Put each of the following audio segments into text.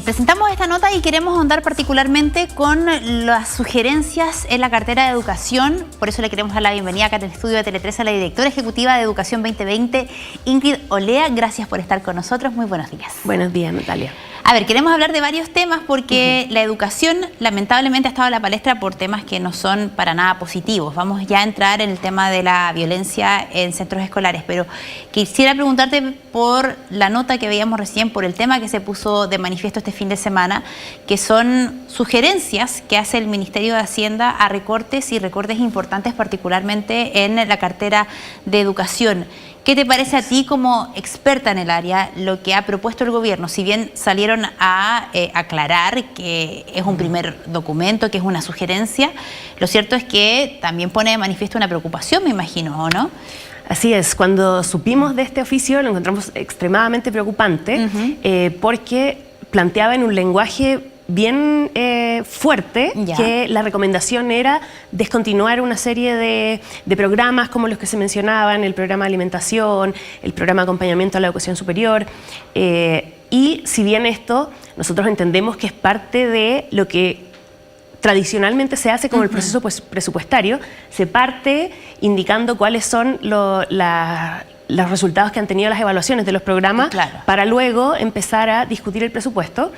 Presentamos esta nota y queremos ahondar particularmente con las sugerencias en la cartera de educación. Por eso le queremos dar la bienvenida acá en el estudio de Tele3 a la directora ejecutiva de Educación 2020, Ingrid Olea. Gracias por estar con nosotros. Muy buenos días. Buenos días, Natalia. A ver, queremos hablar de varios temas porque la educación lamentablemente ha estado en la palestra por temas que no son para nada positivos. Vamos ya a entrar en el tema de la violencia en centros escolares, pero quisiera preguntarte por la nota que veíamos recién, por el tema que se puso de manifiesto este fin de semana, que son sugerencias que hace el Ministerio de Hacienda a recortes y recortes importantes, particularmente en la cartera de educación. ¿Qué te parece a ti como experta en el área lo que ha propuesto el gobierno? Si bien salieron a aclarar que es un primer documento, que es una sugerencia, lo cierto es que también pone de manifiesto una preocupación, me imagino, ¿o no? Así es, cuando supimos de este oficio lo encontramos extremadamente preocupante porque planteaba en un lenguaje bien fuerte que la recomendación era descontinuar una serie de programas como los que se mencionaban, el programa de alimentación, el programa de acompañamiento a la educación superior, y si bien esto nosotros entendemos que es parte de lo que tradicionalmente se hace como el proceso presupuestario, se parte indicando cuáles son los resultados que han tenido las evaluaciones de los programas para luego empezar a discutir el presupuesto.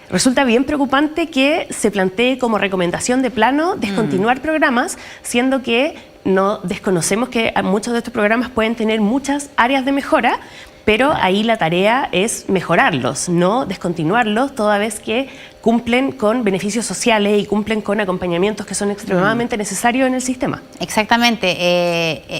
Resulta bien preocupante que se plantee como recomendación de plano descontinuar programas, siendo que no desconocemos que muchos de estos programas pueden tener muchas áreas de mejora, pero ahí la tarea es mejorarlos, no descontinuarlos, toda vez que cumplen con beneficios sociales y cumplen con acompañamientos que son extremadamente necesarios en el sistema. Exactamente.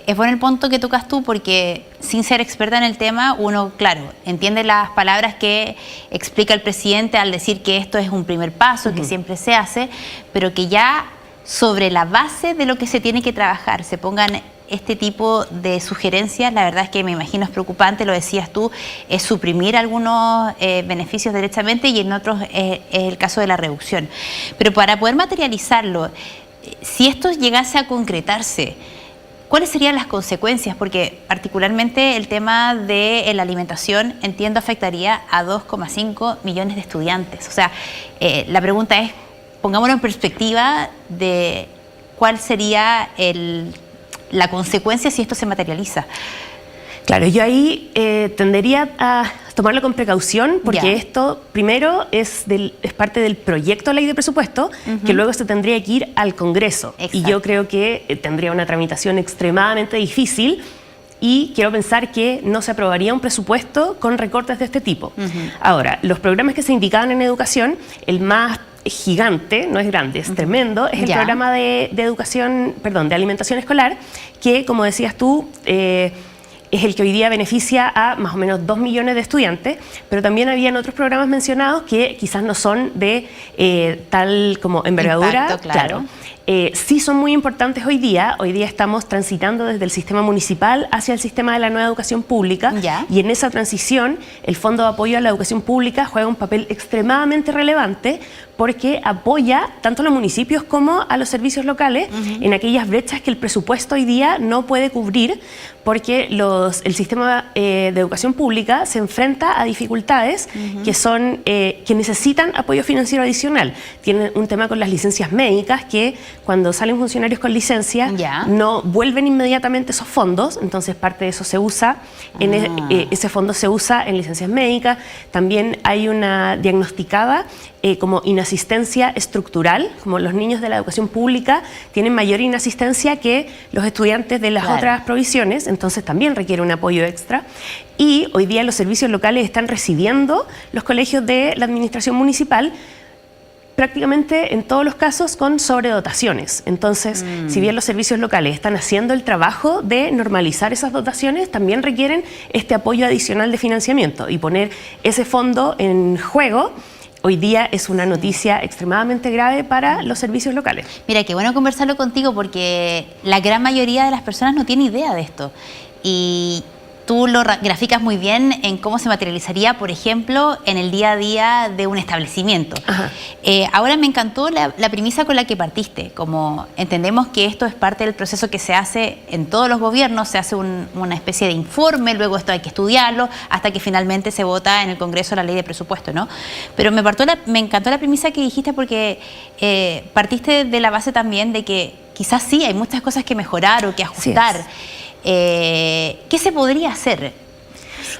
Es bueno el punto que tocas tú porque sin ser experta en el tema, uno, claro, entiende las palabras que explica el presidente al decir que esto es un primer paso, que siempre se hace, pero que ya sobre la base de lo que se tiene que trabajar se pongan este tipo de sugerencias, la verdad es que me imagino es preocupante, lo decías tú, es suprimir algunos beneficios directamente y en otros es el caso de la reducción. Pero para poder materializarlo, si esto llegase a concretarse, ¿cuáles serían las consecuencias? Porque particularmente el tema de la alimentación, entiendo, afectaría a 2,5 millones de estudiantes. O sea, la pregunta es, pongámoslo en perspectiva de cuál sería la consecuencia si esto se materializa. Claro, yo ahí tendería a tomarlo con precaución porque esto primero es parte del proyecto de ley de presupuesto que luego se tendría que ir al Congreso. Y yo creo que tendría una tramitación extremadamente difícil y quiero pensar que no se aprobaría un presupuesto con recortes de este tipo. Ahora, los programas que se indicaban en educación, el más gigante, no es grande, es tremendo, es el programa de educación, perdón, de alimentación escolar, que como decías tú, es el que hoy día beneficia a más o menos 2 millones de estudiantes, pero también habían otros programas mencionados que quizás no son de tal como envergadura. Impacto, claro. Sí son muy importantes hoy día estamos transitando desde el sistema municipal hacia el sistema de la nueva educación pública y en esa transición el Fondo de Apoyo a la Educación Pública juega un papel extremadamente relevante porque apoya tanto a los municipios como a los servicios locales en aquellas brechas que el presupuesto hoy día no puede cubrir porque el sistema de educación pública se enfrenta a dificultades que necesitan apoyo financiero adicional. Tienen un tema con las licencias médicas que cuando salen funcionarios con licencia no vuelven inmediatamente esos fondos, entonces parte de eso se usa, ese fondo se usa en licencias médicas. También hay una diagnosticada como inasistencia estructural, como los niños de la educación pública tienen mayor inasistencia que los estudiantes de las otras provisiones, entonces también requiere un apoyo extra. Y hoy día los servicios locales están recibiendo los colegios de la administración municipal prácticamente en todos los casos con sobredotaciones. Entonces, si bien los servicios locales están haciendo el trabajo de normalizar esas dotaciones, también requieren este apoyo adicional de financiamiento y poner ese fondo en juego. Hoy día es una noticia extremadamente grave para los servicios locales. Mira, qué bueno conversarlo contigo porque la gran mayoría de las personas no tiene idea de esto. Y tú lo graficas muy bien en cómo se materializaría, por ejemplo, en el día a día de un establecimiento. Ahora me encantó la premisa con la que partiste, como entendemos que esto es parte del proceso que se hace en todos los gobiernos, se hace una especie de informe, luego esto hay que estudiarlo, hasta que finalmente se vota en el Congreso la ley de presupuesto, ¿no? Pero me encantó la premisa que dijiste porque partiste de la base también de que quizás sí hay muchas cosas que mejorar o que ajustar. ¿Qué se podría hacer?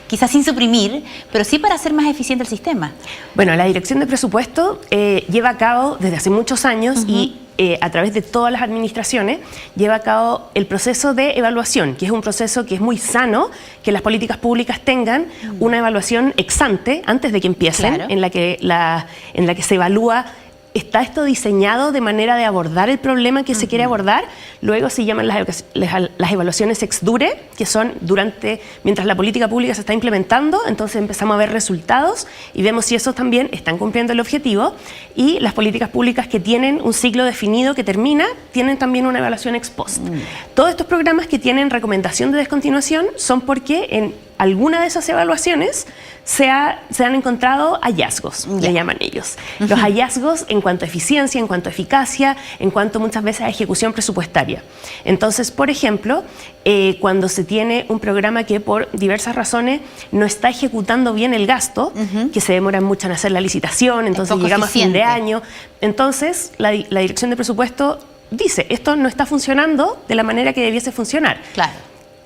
Quizás sin suprimir, pero sí para hacer más eficiente el sistema. Bueno, la Dirección de Presupuesto lleva a cabo desde hace muchos años y a través de todas las administraciones lleva a cabo el proceso de evaluación, que es un proceso que es muy sano, que las políticas públicas tengan una evaluación ex ante, antes de que empiecen, en la que se evalúa. ¿Está esto diseñado de manera de abordar el problema que se quiere abordar? Luego se llaman las evaluaciones ex dure, que son mientras la política pública se está implementando, entonces empezamos a ver resultados y vemos si esos también están cumpliendo el objetivo. Y las políticas públicas que tienen un ciclo definido que termina, tienen también una evaluación ex post. Todos estos programas que tienen recomendación de descontinuación son porque en alguna de esas evaluaciones se han encontrado hallazgos, le llaman ellos. Los hallazgos en cuanto a eficiencia, en cuanto a eficacia, en cuanto muchas veces a ejecución presupuestaria. Entonces, por ejemplo, cuando se tiene un programa que por diversas razones no está ejecutando bien el gasto, que se demora mucho en hacer la licitación, entonces llegamos a fin de año, entonces la Dirección de Presupuesto dice, esto no está funcionando de la manera que debiese funcionar. Claro.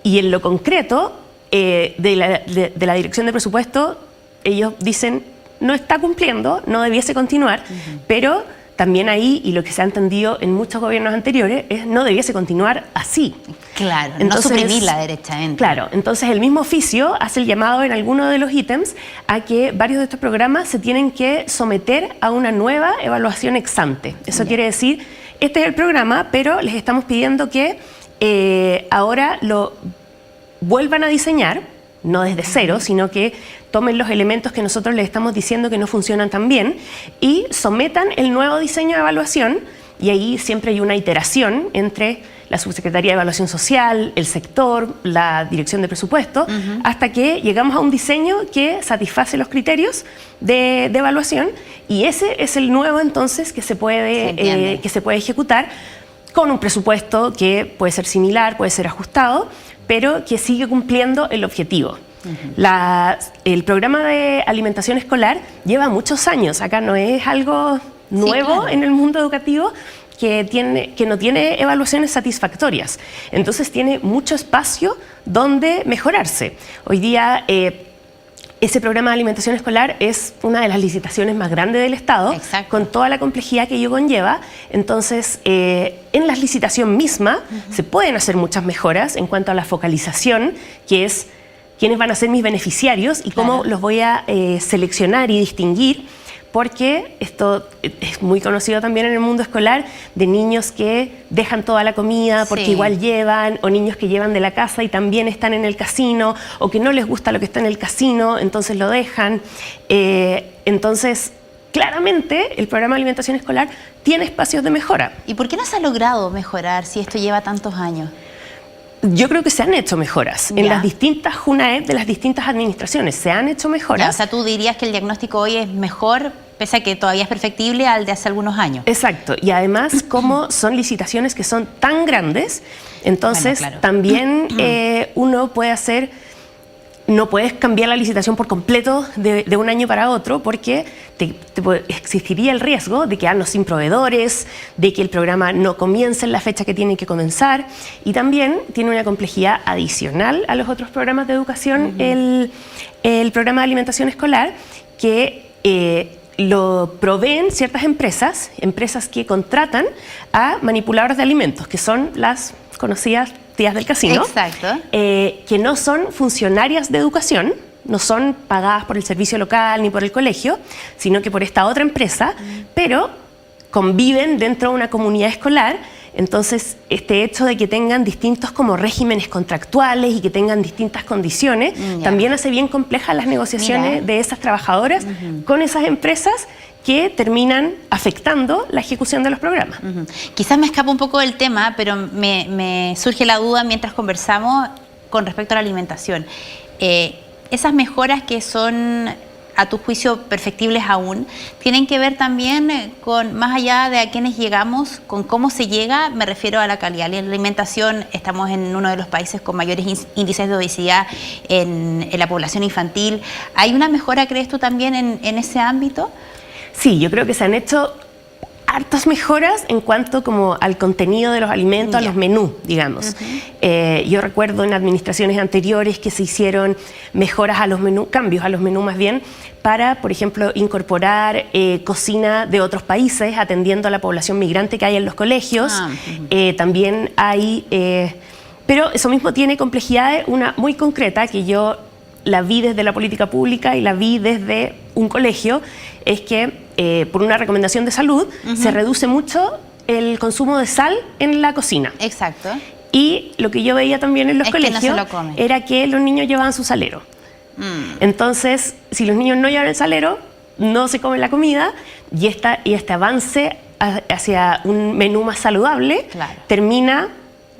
Y en lo concreto, de la Dirección de Presupuesto, ellos dicen no está cumpliendo, no debiese continuar, pero también ahí, y lo que se ha entendido en muchos gobiernos anteriores, es no debiese continuar así. Claro, entonces, no suprimirla derechamente. Claro, entonces el mismo oficio hace el llamado en alguno de los ítems a que varios de estos programas se tienen que someter a una nueva evaluación ex ante. Eso quiere decir, este es el programa, pero les estamos pidiendo que ahora lo vuelvan a diseñar, no desde cero, sino que tomen los elementos que nosotros les estamos diciendo que no funcionan tan bien y sometan el nuevo diseño de evaluación, y ahí siempre hay una iteración entre la Subsecretaría de Evaluación Social, el sector, la Dirección de Presupuesto, hasta que llegamos a un diseño que satisface los criterios de evaluación, y ese es el nuevo entonces que se puede ejecutar con un presupuesto que puede ser similar, puede ser ajustado, pero que sigue cumpliendo el objetivo. El programa de alimentación escolar lleva muchos años, acá no es algo nuevo en el mundo educativo, que no tiene evaluaciones satisfactorias. Entonces tiene mucho espacio donde mejorarse. Hoy día ese programa de alimentación escolar es una de las licitaciones más grandes del Estado, con toda la complejidad que ello conlleva. Entonces, en la licitación misma se pueden hacer muchas mejoras en cuanto a la focalización, que es quiénes van a ser mis beneficiarios y cómo los voy a seleccionar y distinguir, porque esto es muy conocido también en el mundo escolar, de niños que dejan toda la comida porque igual llevan, o niños que llevan de la casa y también están en el casino, o que no les gusta lo que está en el casino, entonces lo dejan. Entonces, claramente, el programa de alimentación escolar tiene espacios de mejora. ¿Y por qué no se ha logrado mejorar si esto lleva tantos años? Yo creo que se han hecho mejoras en las distintas JUNAEP de las distintas administraciones. Se han hecho mejoras. O sea, tú dirías que el diagnóstico hoy es mejor, pese a que todavía es perfectible, al de hace algunos años. Exacto. Y además, como son licitaciones que son tan grandes, entonces también uno puede hacer... No puedes cambiar la licitación por completo de un año para otro, porque existiría el riesgo de quedarnos sin proveedores, de que el programa no comience en la fecha que tiene que comenzar, y también tiene una complejidad adicional a los otros programas de educación, el programa de alimentación escolar, que lo proveen ciertas empresas que contratan a manipuladores de alimentos, que son las conocidas tías del casino, que no son funcionarias de educación, no son pagadas por el servicio local ni por el colegio, sino que por esta otra empresa, pero conviven dentro de una comunidad escolar. Entonces, este hecho de que tengan distintos como regímenes contractuales y que tengan distintas condiciones, también hace bien complejas las negociaciones de esas trabajadoras con esas empresas, que terminan afectando la ejecución de los programas. Quizás me escapa un poco del tema, pero me surge la duda mientras conversamos. con respecto a la alimentación. Esas mejoras que son, a tu juicio, perfectibles aún, tienen que ver también con, más allá de a quienes llegamos, con cómo se llega, me refiero a la calidad de la alimentación. Estamos en uno de los países con mayores índices de obesidad en la población infantil. ¿Hay una mejora, crees tú, también en ese ámbito? Sí, yo creo que se han hecho hartas mejoras en cuanto como al contenido de los alimentos, a los menús, digamos. Yo recuerdo en administraciones anteriores que se hicieron mejoras a los menús, cambios a los menús más bien, para, por ejemplo, incorporar cocina de otros países, atendiendo a la población migrante que hay en los colegios. También hay... pero eso mismo tiene complejidades, una muy concreta que yo la vi desde la política pública y la vi desde un colegio, es que por una recomendación de salud se reduce mucho el consumo de sal en la cocina. Exacto. Y lo que yo veía también en los colegios que no se lo comen. Era que los niños llevaban su salero. Entonces, si los niños no llevan el salero, no se comen la comida y este avance hacia un menú más saludable termina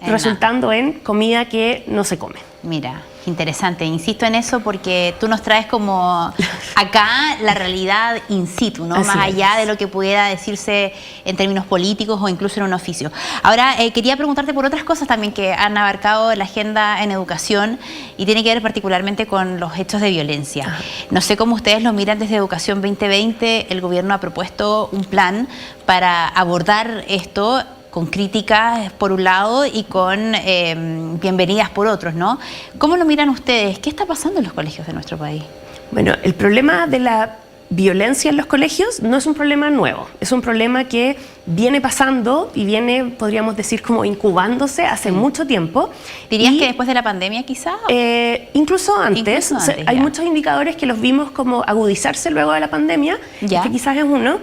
resultando en comida que no se come. Mira, interesante. Insisto en eso porque tú nos traes como acá la realidad in situ, ¿no? Más allá de lo que pudiera decirse en términos políticos o incluso en un oficio. Ahora, quería preguntarte por otras cosas también que han abarcado la agenda en educación y tiene que ver particularmente con los hechos de violencia. No sé cómo ustedes lo miran desde Educación 2020. El gobierno ha propuesto un plan para abordar esto, con críticas por un lado y con bienvenidas por otros, ¿no? ¿Cómo lo miran ustedes? ¿Qué está pasando en los colegios de nuestro país? Bueno, el problema de la violencia en los colegios no es un problema nuevo, es un problema que viene pasando y viene, podríamos decir, como incubándose hace mucho tiempo. ¿Dirías que después de la pandemia quizá? Incluso antes. Hay muchos indicadores que los vimos como agudizarse luego de la pandemia, que quizás es uno.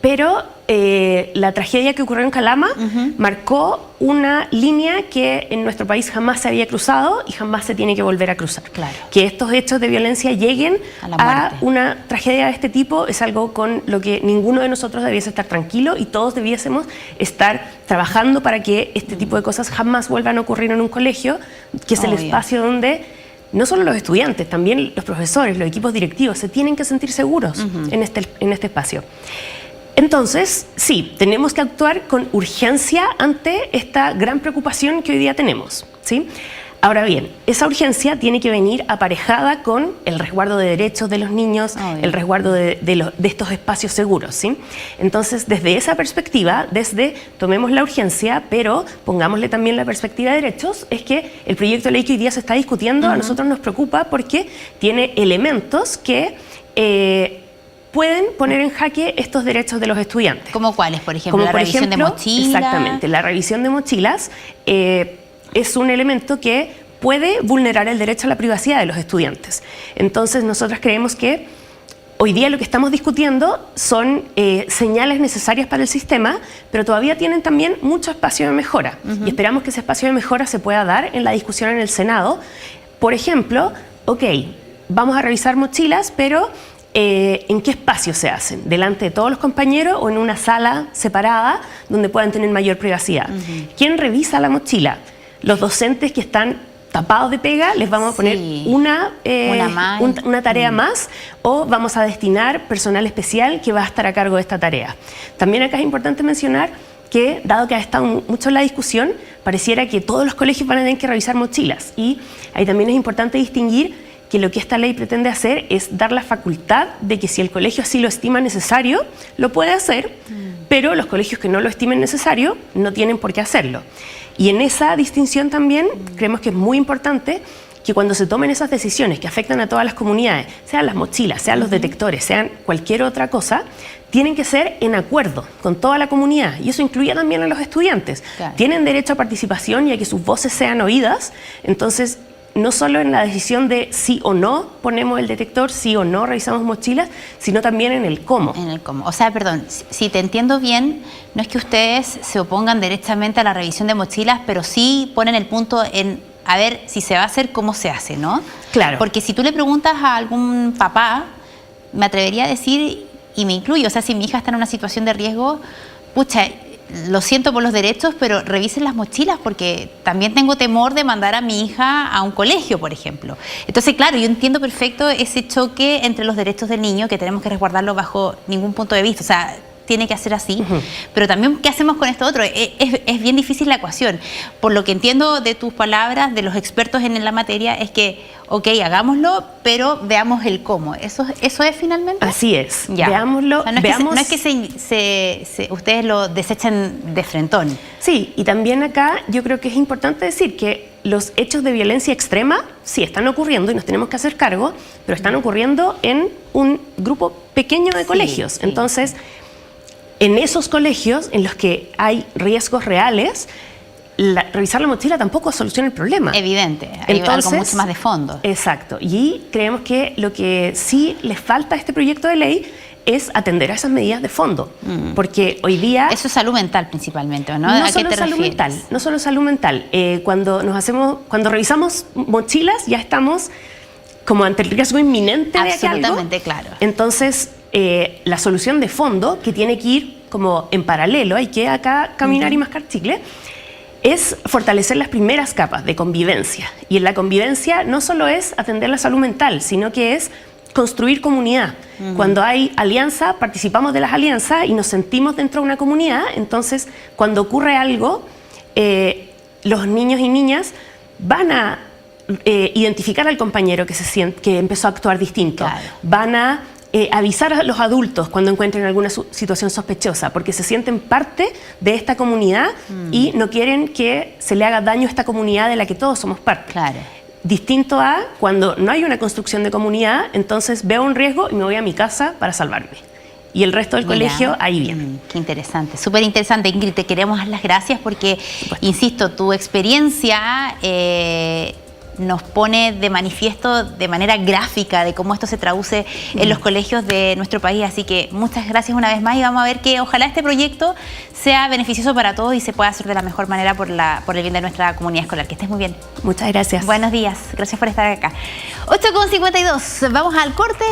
Pero la tragedia que ocurrió en Calama marcó una línea que en nuestro país jamás se había cruzado y jamás se tiene que volver a cruzar. Que estos hechos de violencia lleguen a una tragedia de este tipo es algo con lo que ninguno de nosotros debiese estar tranquilo y todos debiésemos estar trabajando para que este tipo de cosas jamás vuelvan a ocurrir en un colegio, que es el espacio donde no solo los estudiantes, también los profesores, los equipos directivos se tienen que sentir seguros en este espacio. Entonces, sí, tenemos que actuar con urgencia ante esta gran preocupación que hoy día tenemos, ¿sí? Ahora bien, esa urgencia tiene que venir aparejada con el resguardo de derechos de los niños, el resguardo de estos espacios seguros, ¿sí? Entonces, desde esa perspectiva, tomemos la urgencia, pero pongámosle también la perspectiva de derechos, es que el proyecto de ley que hoy día se está discutiendo a nosotros nos preocupa porque tiene elementos que pueden poner en jaque estos derechos de los estudiantes. ¿Cómo cuáles? Por ejemplo, la revisión de mochilas. Exactamente, la revisión de mochilas es un elemento que puede vulnerar el derecho a la privacidad de los estudiantes. Entonces, nosotros creemos que hoy día lo que estamos discutiendo son señales necesarias para el sistema, pero todavía tienen también mucho espacio de mejora. Y esperamos que ese espacio de mejora se pueda dar en la discusión en el Senado. Por ejemplo, vamos a revisar mochilas, pero ¿en qué espacio se hacen? ¿Delante de todos los compañeros o en una sala separada donde puedan tener mayor privacidad? ¿Quién revisa la mochila? Los docentes que están tapados de pega, les vamos a poner una tarea más, o vamos a destinar personal especial que va a estar a cargo de esta tarea. También acá es importante mencionar que, dado que ha estado mucho en la discusión, pareciera que todos los colegios van a tener que revisar mochilas, y ahí también es importante distinguir que lo que esta ley pretende hacer es dar la facultad de que si el colegio así lo estima necesario, lo puede hacer, pero los colegios que no lo estimen necesario no tienen por qué hacerlo. Y en esa distinción también creemos que es muy importante que cuando se tomen esas decisiones que afectan a todas las comunidades, sean las mochilas, sean los detectores, sean cualquier otra cosa, tienen que ser en acuerdo con toda la comunidad, y eso incluye también a los estudiantes. Tienen derecho a participación y a que sus voces sean oídas. Entonces, no solo en la decisión de sí o no ponemos el detector, sí o no revisamos mochilas, sino también en el cómo. En el cómo. O sea, perdón, si te entiendo bien, no es que ustedes se opongan directamente a la revisión de mochilas, pero sí ponen el punto en a ver si se va a hacer, cómo se hace, ¿no? Claro. Porque si tú le preguntas a algún papá, me atrevería a decir, y me incluyo, o sea, si mi hija está en una situación de riesgo, pucha, lo siento por los derechos, pero revisen las mochilas porque también tengo temor de mandar a mi hija a un colegio, por ejemplo. Entonces, claro, yo entiendo perfecto ese choque entre los derechos del niño, que tenemos que resguardarlo bajo ningún punto de vista. O sea, tiene que hacer así, pero también ¿qué hacemos con esto otro? Es bien difícil la ecuación. Por lo que entiendo de tus palabras, de los expertos en la materia, es que, ok, hagámoslo, pero veamos el cómo. ¿Eso es finalmente? Así es, ya. Veámoslo. O sea, veamos... no es que ustedes lo desechen de frentón. Sí, y también acá yo creo que es importante decir que los hechos de violencia extrema sí están ocurriendo y nos tenemos que hacer cargo, pero están ocurriendo en un grupo pequeño de colegios. Entonces, en esos colegios en los que hay riesgos reales, revisar la mochila tampoco soluciona el problema. Evidente, hay algo mucho más de fondo. Exacto, y creemos que lo que sí les falta a este proyecto de ley es atender a esas medidas de fondo, porque hoy día... Eso es salud mental principalmente, ¿no? No solo salud mental, no solo salud mental. Cuando revisamos mochilas ya estamos como ante el riesgo inminente de que algo. Absolutamente, claro. Entonces, la solución de fondo, que tiene que ir como en paralelo, hay que acá caminar y mascar chicle, es fortalecer las primeras capas de convivencia. Y en la convivencia no solo es atender la salud mental, sino que es construir comunidad. Cuando hay alianza, participamos de las alianzas y nos sentimos dentro de una comunidad. Entonces, cuando ocurre algo, los niños y niñas van a identificar al compañero que empezó a actuar distinto. Claro. Van a avisar a los adultos cuando encuentren alguna situación sospechosa, porque se sienten parte de esta comunidad y no quieren que se le haga daño a esta comunidad de la que todos somos parte. Claro. Distinto a cuando no hay una construcción de comunidad, entonces veo un riesgo y me voy a mi casa para salvarme. Y el resto del colegio ahí viene. Qué interesante, súper interesante. Ingrid, te queremos dar las gracias porque, insisto, tu experiencia nos pone de manifiesto de manera gráfica de cómo esto se traduce en los colegios de nuestro país. Así que muchas gracias una vez más y vamos a ver que ojalá este proyecto sea beneficioso para todos y se pueda hacer de la mejor manera por el bien de nuestra comunidad escolar. Que estés muy bien. Muchas gracias. Buenos días. Gracias por estar acá. 8:52. Vamos al corte.